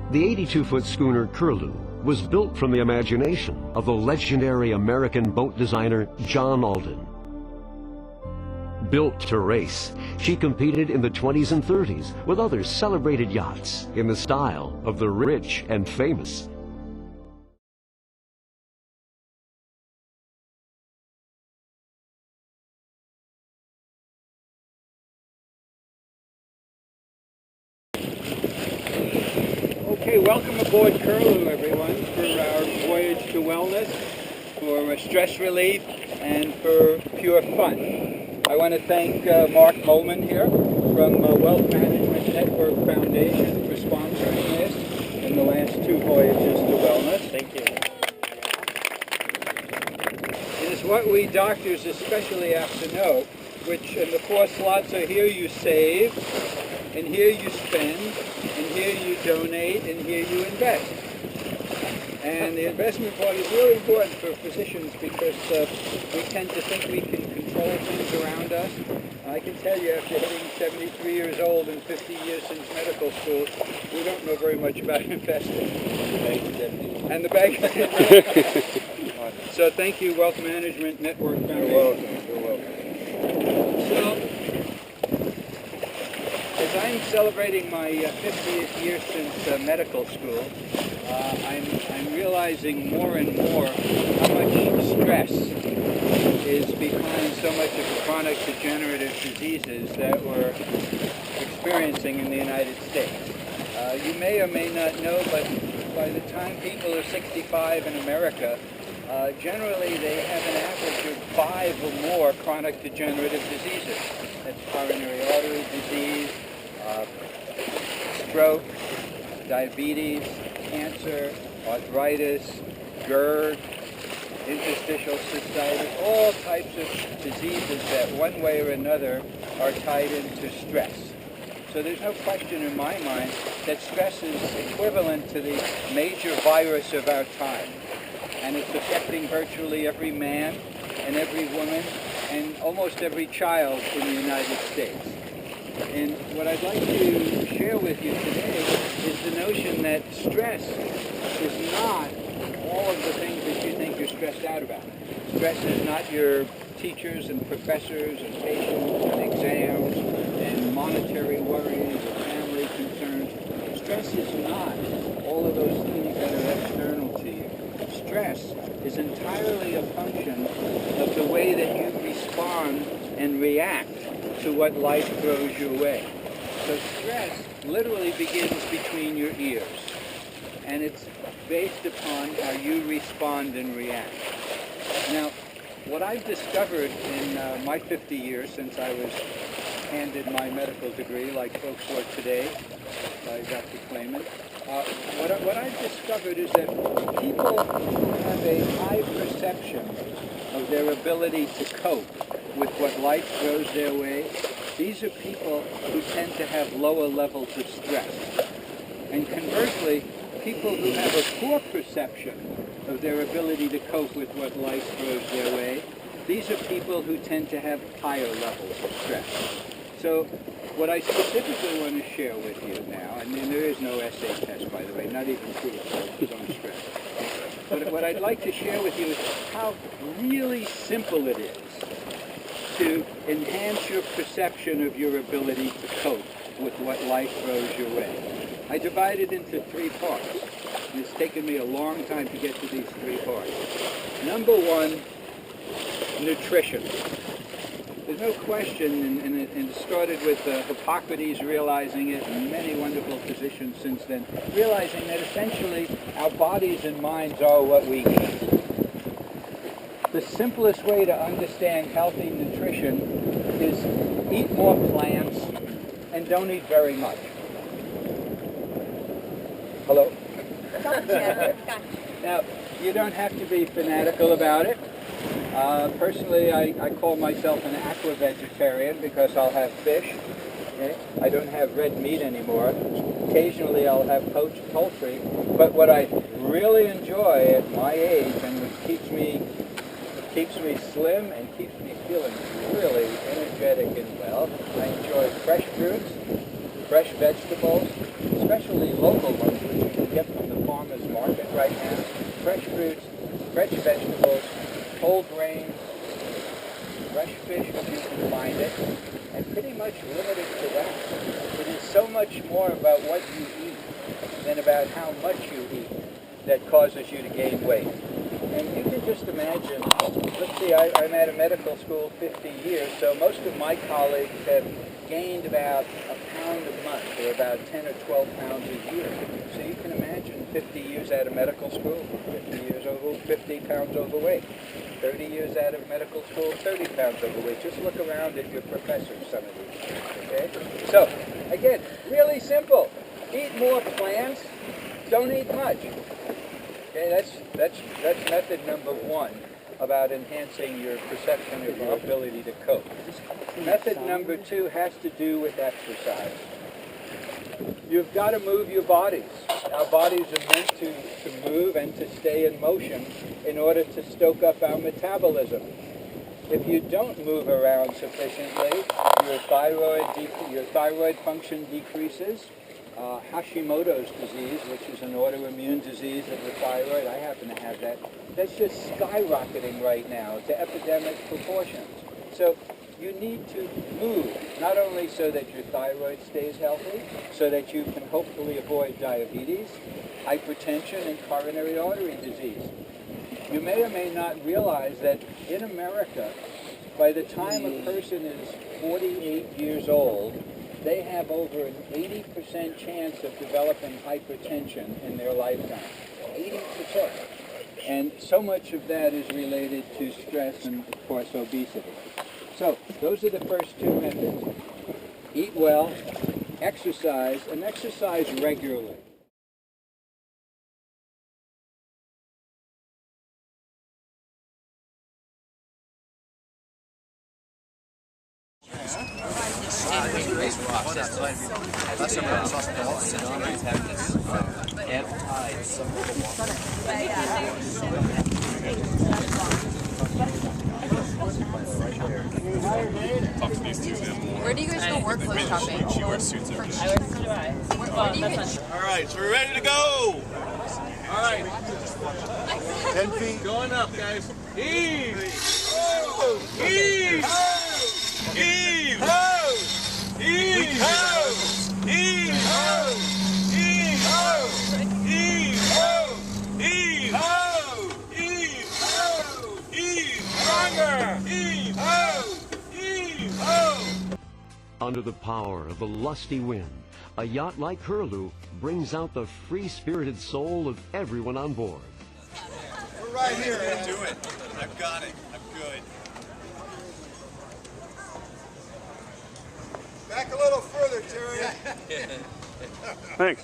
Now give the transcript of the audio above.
The 82-foot schooner Curlew was built from the imagination of the legendary American boat designer John Alden. Built to race, she competed in the 20s and 30s with other celebrated yachts in the style of the rich and famous. Okay, welcome aboard Curlew, everyone, for our voyage to wellness, for stress relief, and for pure fun. I want to thank Mark Molman here from Wealth Management Network Foundation for sponsoring this in the last 2 voyages to wellness. Thank you. It is what we doctors especially have to know, which in the 4 slots are here you save, and here you spend, and here you donate, and here you invest. And the investment part is really important for physicians because we tend to think we can control things around us. I can tell you, after hitting 73 years old and 50 years since medical school, we don't know very much about investing. And the bank. So thank you, Wealth Management Network Foundation. You're welcome. So, as I'm celebrating my 50th year since medical school, I'm realizing more and more how much stress is behind so much of the chronic degenerative diseases that we're experiencing in the United States. You may or may not know, but by the time people are 65 in America, generally they have an average of 5 or more chronic degenerative diseases. That's coronary artery disease, stroke, diabetes, cancer, arthritis, GERD, interstitial cystitis, all types of diseases that one way or another are tied into stress. So there's no question in my mind that stress is equivalent to the major virus of our time. And it's affecting virtually every man and every woman and almost every child in the United States. And what I'd like to share with you today is the notion that stress is not all of the things that you think you're stressed out about. Stress is not your teachers and professors and patients and exams and monetary worries or family concerns. Stress is not all of those things that are external to you. Stress is entirely a function of the way that you respond and react to what life throws your way. So stress literally begins between your ears, and it's based upon how you respond and react. Now, what I've discovered in my 50 years since I was handed my medical degree, like folks were today by Dr. Clayman, what I've discovered is that people who have a high perception of their ability to cope with what life throws their way, these are people who tend to have lower levels of stress. And conversely, people who have a poor perception of their ability to cope with what life throws their way, these are people who tend to have higher levels of stress. So what I specifically want to share with you now, and there is no essay test, by the way, not even true on stress. But what I'd like to share with you is how really simple it is to enhance your perception of your ability to cope with what life throws your way. I divide it into 3 parts. And it's taken me a long time to get to these 3 parts. Number 1, nutrition. There's no question, and it started with Hippocrates realizing it, and many wonderful physicians since then, realizing that essentially our bodies and minds are what we eat. The simplest way to understand healthy nutrition is eat more plants and don't eat very much. Hello? Now, you don't have to be fanatical about it. Personally, I call myself an aqua-vegetarian because I'll have fish. Okay? I don't have red meat anymore. Occasionally I'll have poached poultry. But what I really enjoy at my age, and which keeps me slim and keeps me feeling really energetic and well, I enjoy fresh fruits, fresh vegetables, especially local ones, which get from the farmer's market right now. Fresh fruits, fresh vegetables, whole grains, fresh fish if you can find it, and pretty much limited to that. It is so much more about what you eat than about how much you eat that causes you to gain weight. And you can just imagine, let's see, I'm at a medical school 50 years, so most of my colleagues have gained about a pound a month, or about 10 or 12 pounds a year. So you can imagine 50 years out of medical school, 50 pounds overweight. 30 years out of medical school, 30 pounds overweight. Just look around at your professors, some of these, okay? So, again, really simple. Eat more plants, don't eat much. Okay, that's method number one about enhancing your perception of your ability to cope. Method number two has to do with exercise. You've got to move your bodies. Our bodies are meant to move and to stay in motion in order to stoke up our metabolism. If you don't move around sufficiently, your thyroid function decreases. Hashimoto's disease, which is an autoimmune disease of the thyroid, I happen to have that, that's just skyrocketing right now to epidemic proportions. So you need to move, not only so that your thyroid stays healthy, so that you can hopefully avoid diabetes, hypertension, and coronary artery disease. You may or may not realize that in America, by the time a person is 48 years old, they have over an 80% chance of developing hypertension in their lifetime. 80%. And so much of that is related to stress and, of course, obesity. So, those are the first two methods. Eat well, exercise, and exercise regularly. Where do you guys go work clothes shopping? She wears suits every day. Where do you guys? All right, so we're ready to go. All right. 10 feet. Going up, guys. Heave. Heave. Heave. Heave. Heave. Heave. Heave. Heave. Heave. Heave. Stronger. Heave. Heave. Under the power of the lusty wind, a yacht like Curlew brings out the free-spirited soul of everyone on board. We're right here. Do it. I've got it. I'm good. Back a little further, Terry. Thanks.